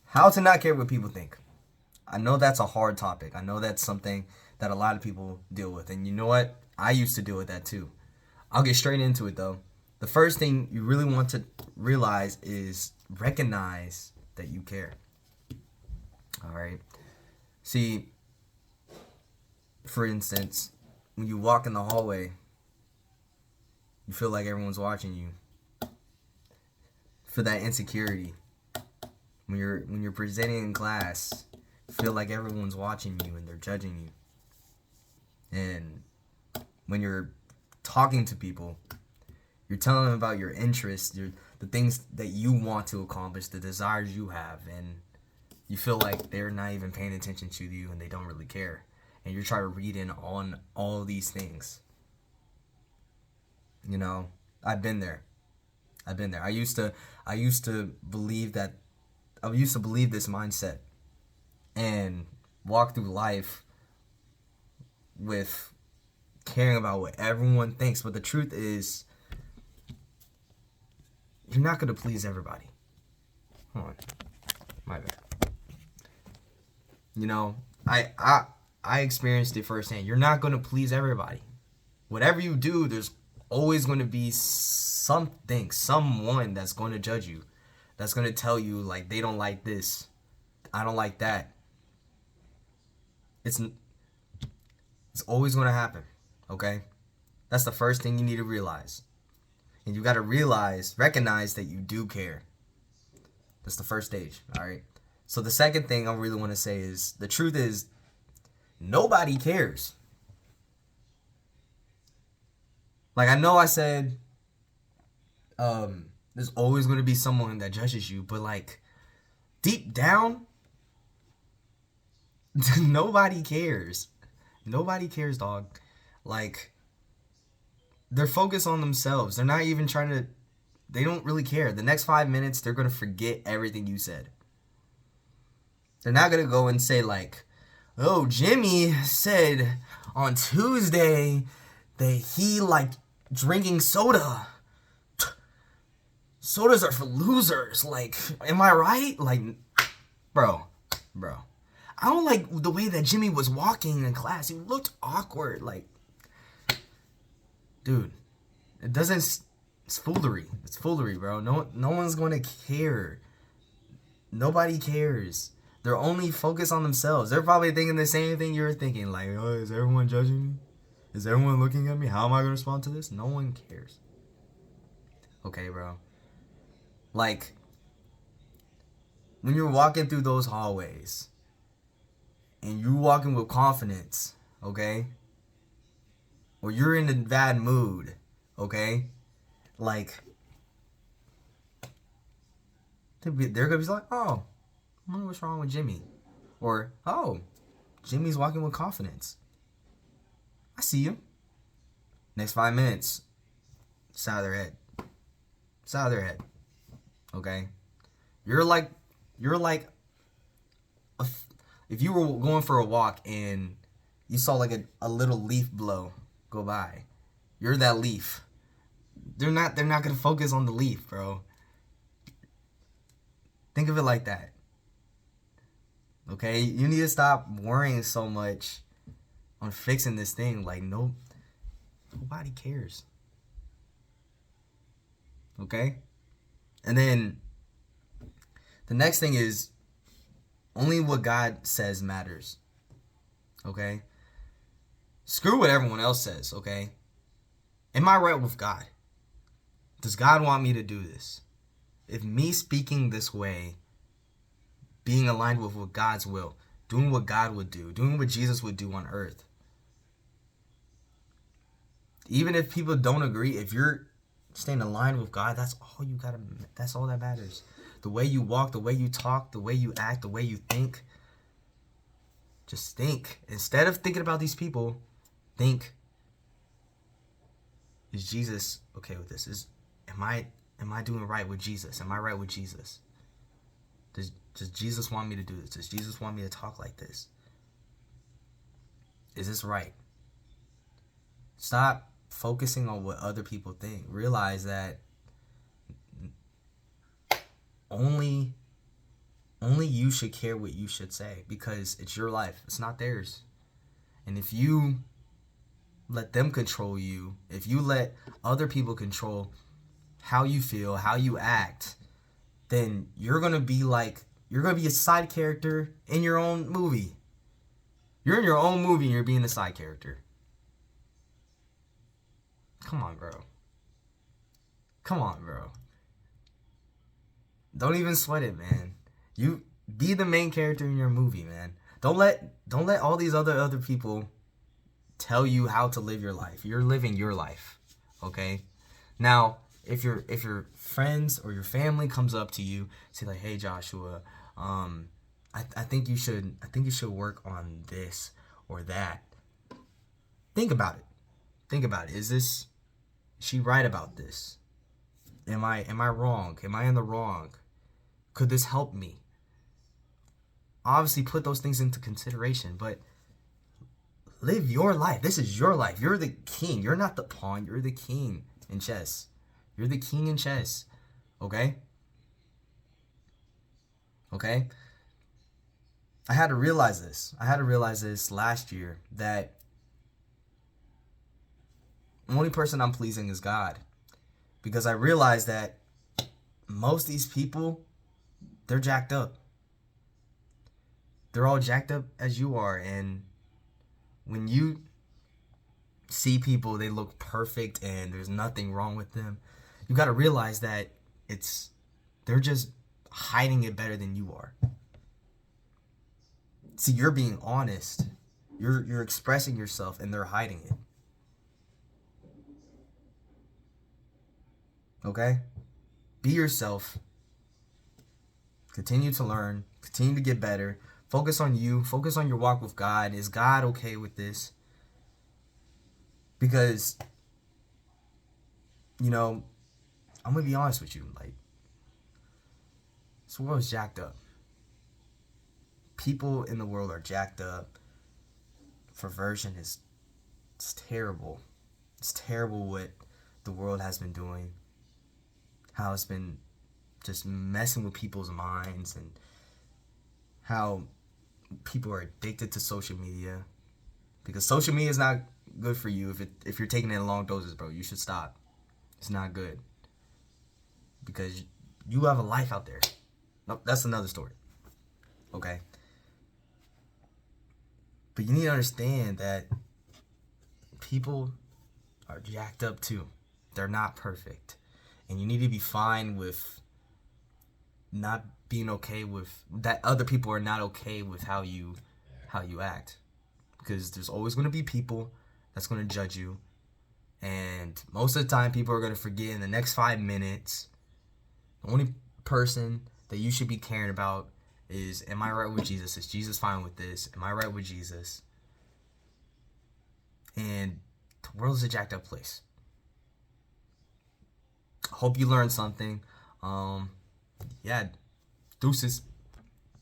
How to not care what people think. I know that's a hard topic. I know that's something that a lot of people deal with. And you know what? I used to deal with that too. I'll get straight into it though. The first thing you really want to realize is recognize that you care. All right. See, for instance, when you walk in the hallway, you feel like everyone's watching you. Feel that insecurity. When you're presenting in class, feel like everyone's watching you and they're judging you. And when you're talking to people, you're telling them about your interests, the things that you want to accomplish, the desires you have, and you feel like they're not even paying attention to you and they don't really care. And you're trying to read in on all of these things. You know, I've been there. I've been there. I used to believe that I used to believe this mindset and walk through life with caring about what everyone thinks. But the truth is, you're not going to please everybody. Hold on. My bad. You know, I experienced it firsthand. You're not going to please everybody. Whatever you do, there's always going to be something, someone that's going to judge you. That's going to tell you, like, they don't like this. I don't like that. It's always going to happen, okay? That's the first thing you need to realize. And you got to recognize that you do care. That's the first stage, all right? So the second thing I really want to say is, the truth is, nobody cares. Like, I know I said, there's always going to be someone that judges you, but, like, deep down, nobody cares. Nobody cares, dog. Like, they're focused on themselves. They're not even trying to, they don't really care. The next 5 minutes, they're going to forget everything you said. They're not going to go and say, like, oh, Jimmy said on Tuesday that he liked drinking soda. Sodas are for losers. Like, am I right? Like, bro. I don't like the way that Jimmy was walking in class. He looked awkward. Like, dude, it doesn't. It's foolery. It's foolery, bro. No one's going to care. Nobody cares. They're only focused on themselves. They're probably thinking the same thing you're thinking. Like, oh, is everyone judging me? Is everyone looking at me? How am I going to respond to this? No one cares. Okay, bro. Like, when you're walking through those hallways and you're walking with confidence, okay? Or you're in a bad mood, okay? Like, they're going to be like, oh, I wonder what's wrong with Jimmy. Or, oh, Jimmy's walking with confidence. I see you. Next 5 minutes, it's out of their head. It's out of their head. Okay? You're like, if you were going for a walk and you saw like a little leaf blow go by. You're that leaf. They're not gonna focus on the leaf, bro. Think of it like that. Okay? You need to stop worrying so much on fixing this thing. Like, nobody cares. Okay? And then the next thing is, only what God says matters. Okay? Screw what everyone else says, okay? Am I right with God? Does God want me to do this? If me speaking this way, being aligned with what God's will, doing what God would do, doing what Jesus would do on earth. Even if people don't agree, if you're staying aligned with God, that's all that matters. The way you walk, the way you talk, the way you act, the way you think. Just think. Instead of thinking about these people, think, is Jesus okay with this? Am I doing right with Jesus? Am I right with Jesus? Does Jesus want me to do this? Does Jesus want me to talk like this? Is this right? Stop focusing on what other people think. Realize that only only you should care what you should say because it's your life. It's not theirs. And if you let them control you, if you let other people control how you feel, how you act, then you're going to be a side character in your own movie. You're in your own movie and you're being a side character. Come on, bro. Come on, bro. Don't even sweat it, man. You be the main character in your movie, man. Don't let all these other people tell you how to live your life. You're living your life. Okay? Now, if your friends or your family comes up to you, say like, "Hey Joshua, I think you should work on this or that." Think about it. Think about it. Is she right about this? Am I wrong? Am I in the wrong? Could this help me? Obviously put those things into consideration, but live your life. This is your life. You're the king. You're not the pawn. You're the king in chess. You're the king in chess. Okay? Okay? I had to realize this. I had to realize this last year, that the only person I'm pleasing is God. Because I realized that most of these people, they're jacked up. They're all jacked up as you are. And when you see people, they look perfect and there's nothing wrong with them, you got to realize that they're just hiding it better than you are. See, you're being honest. You're expressing yourself and they're hiding it. Okay? Be yourself. Continue to learn. Continue to get better. Focus on you. Focus on your walk with God. Is God okay with this? Because, I'm going to be honest with you. Like, this world's jacked up. People in the world are jacked up. Perversion it's terrible. It's terrible what the world has been doing. How it's been just messing with people's minds, and how people are addicted to social media. Because social media is not good for you if you're taking it in long doses, bro. You should stop. It's not good. Because you have a life out there. Nope, that's another story. Okay? But you need to understand that people are jacked up too. They're not perfect. And you need to be fine with not being okay with that other people are not okay with how you act. Because there's always going to be people that's going to judge you. And most of the time, people are going to forget in the next 5 minutes. The only person that you should be caring about is, am I right with Jesus? Is Jesus fine with this? Am I right with Jesus? And the world is a jacked up place. Hope you learned something. Yeah, deuces.